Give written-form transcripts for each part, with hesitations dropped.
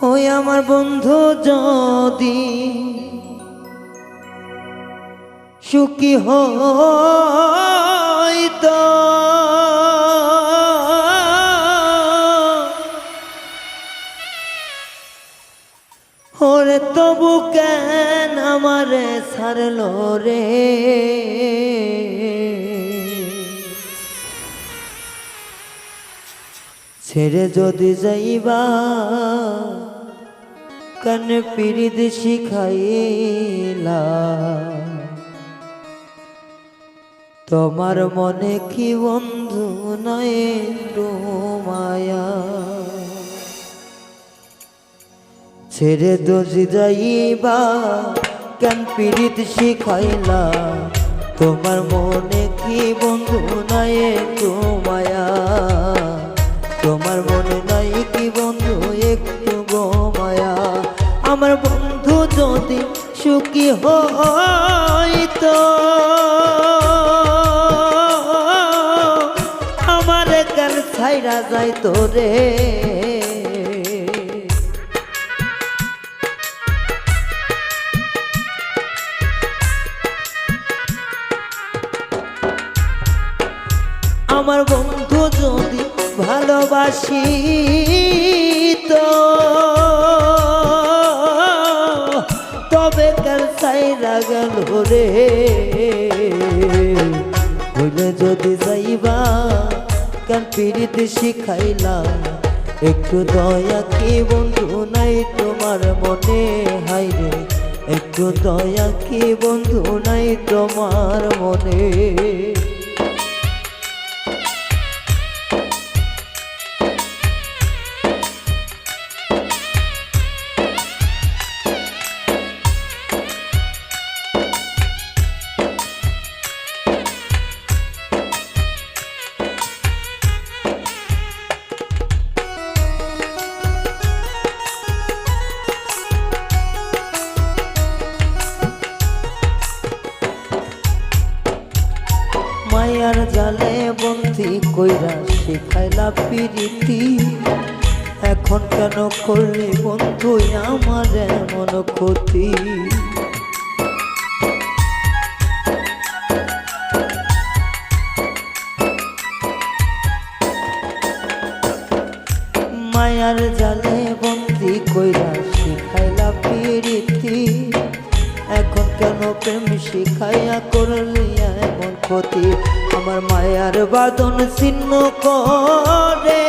ওই আমার বন্ধু যদি সুখী হইতো ওরে তবু কেন আমারে ছাড়লো রে ছেড়ে যদি যাইবা কান পিরিত শিখাইলা তোমার মনে কি বন্ধু নাই একটু মায়া ছেড়ে যদি যাইবা কেন পিরিত শিখাইলা তোমার মনে কি বন্ধু নাই একটু মায়া তোমার মনে নাই কি বন্ধু একটু গো মায়া আমার বন্ধু যদি সুখী হইতো আমার কেন ছাইরা যাইতো রে আমার বন্ধু যদি ভালোবাসি তো তবে কাল ছাইরা গেল রে ভুলে যদি যাইবা কাল পিরিত শিখাইলা একটু দয়া কি বন্ধু নাই তোমার মনে হাইরে একটু দয়া কি বন্ধু নাই তোমার মনে মায়ার জালে বন্দি কইরা শিখাইলা পিরিতি এখন কেন করলি বন্ধু আমার এমন ক্ষতি মায়ার জালে বন্দি কইরা শিখাইলা পিরিতি এখন কেন প্রেম শিখাইয়া করলি এমন ক্ষতি আমার মায়ার বাদন ছিন্ন করে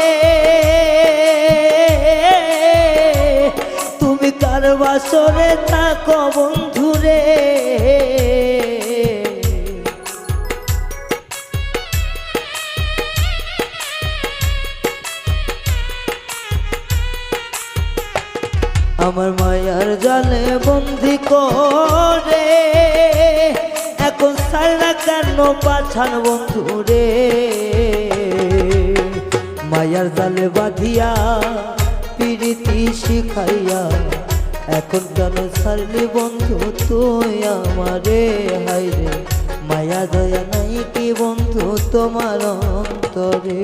তুমি কার বাসরে থাকো বন্ধুরে আমার মায়ার জালে বন্দি করে এখন সারা কেন পাছান বন্ধু রে মায়ার জালে বাঁধিয়া পিরিতি শিখাইয়া এখন কেন সারলি বন্ধু তুই আমারে হাইরে মায়া দয়া নাই কি বন্ধু তোমার অন্তরে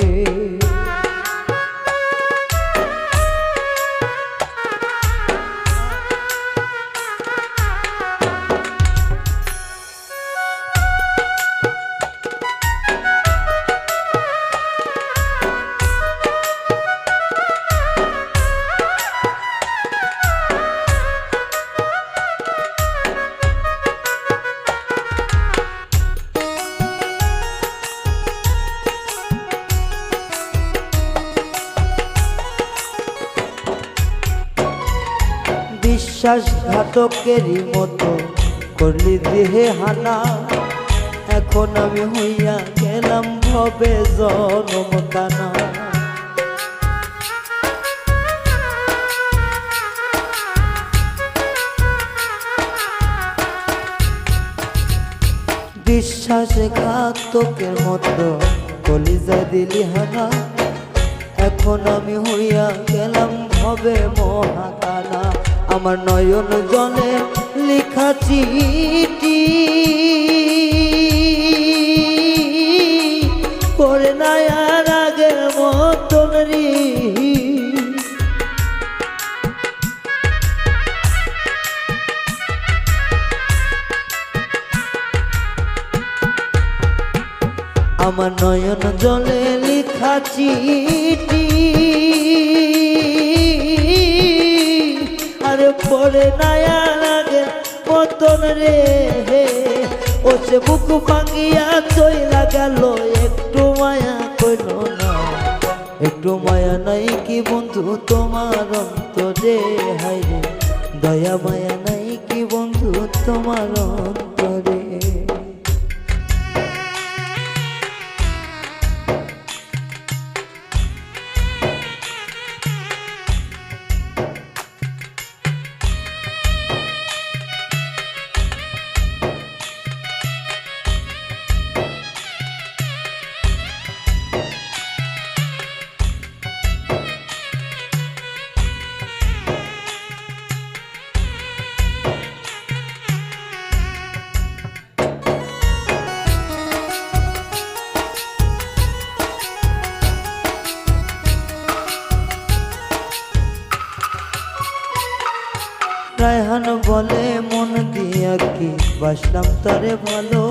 বিশ্বাসঘাতকেরই মতো করলি দেহে হানা এখন আমি হইয়া গেলাম ভবে জনম কানা বিশ্বাসঘাতকের মতো কলিজা দিলি হানা এখন আমি হইয়া গেলাম ভবে মহাকানা আমার নয়ন জলে লেখা চিঠি করে নাই আর আগের মতন রে আমার নয়ন জলে লেখা চিঠি আরে পরে নায়া লাগে মতন রে ও সে বুক ভাঙিয়া চইলা গেল একটু মায়া কইল না একটু মায়া নাই কি বন্ধু তোমার অন্তরে হায় রে দয়া মায়া নাই কি বন্ধু তোমার অন্তরে রায়হান বলে মন দিয়া কি বাসলাম তারে ভালো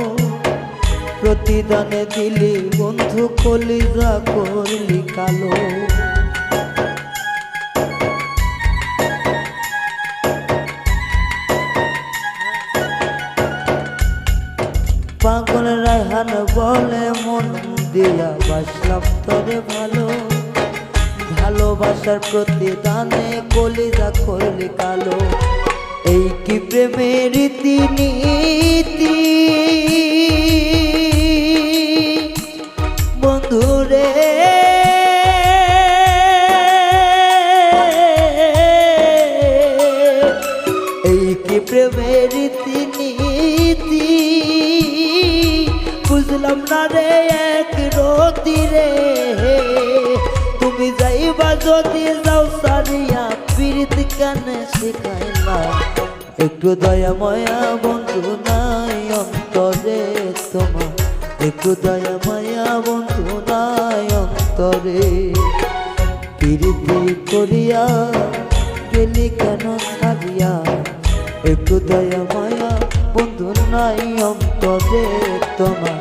প্রতিদানে দিলি বন্ধু কলিজা করলি কালো পাগল রায়হান বলে মন দিয়া বাসলাম তারে ভালো ভালোবাসার প্রতিদানে কলিজা করলি কালো এই কি প্রেমের রীতিনীতি বন্ধুরে এই কি প্রেমের রীতিনীতি বুঝলাম না রে এক রতি রে তুমি যাইবা যদি যাও সারিয়া পীড়িত কানে শিখাই না একটু দয়া মায়া বন্ধু নাই অন্তরে তোমার একটু দয়া মায়া বন্ধু নাই অন্তরে পীড়িতি করিয়া গেলি কেন সারিয়া একটু দয়া মায়া বন্ধু নাই অন্তরে তোমার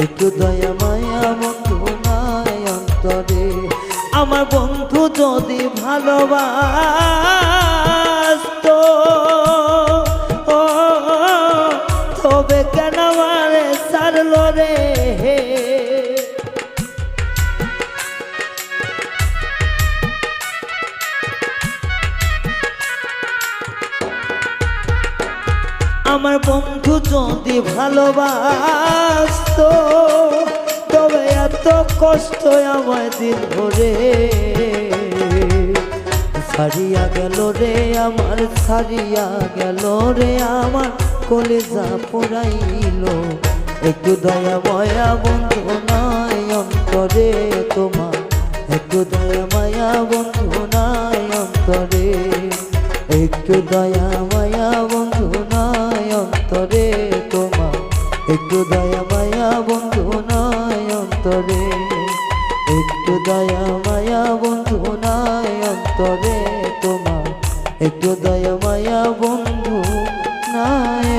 একটু দয়া মায়া বন্ধু নাই অন্তরে আমার বন্ধু যদি ভালোবাসতো তবে কেন আমারে ছাড়লো রে আমার বন্ধু যদি ভালোবাসতো তবে এত কষ্ট আমায় দিল রে ছাড়িয়া গেল রে আমার ছাড়িয়া গেল রে আমার কলেজা পোড়াইল একটু দয়া মায়া বন্ধু নাই অন্তরে তোমার একটু দয়া মায়া বন্ধু নাই অন্তরে একটু দয়া মায়া বন্ধু নাই অন্তরে তোমার একটু দয়া মায়া বন্ধু নাই অন্তরে একটু দয়া মায়া বন্ধু নাই অন্তরে তোমার একটু দয়া মায়া বন্ধু নাই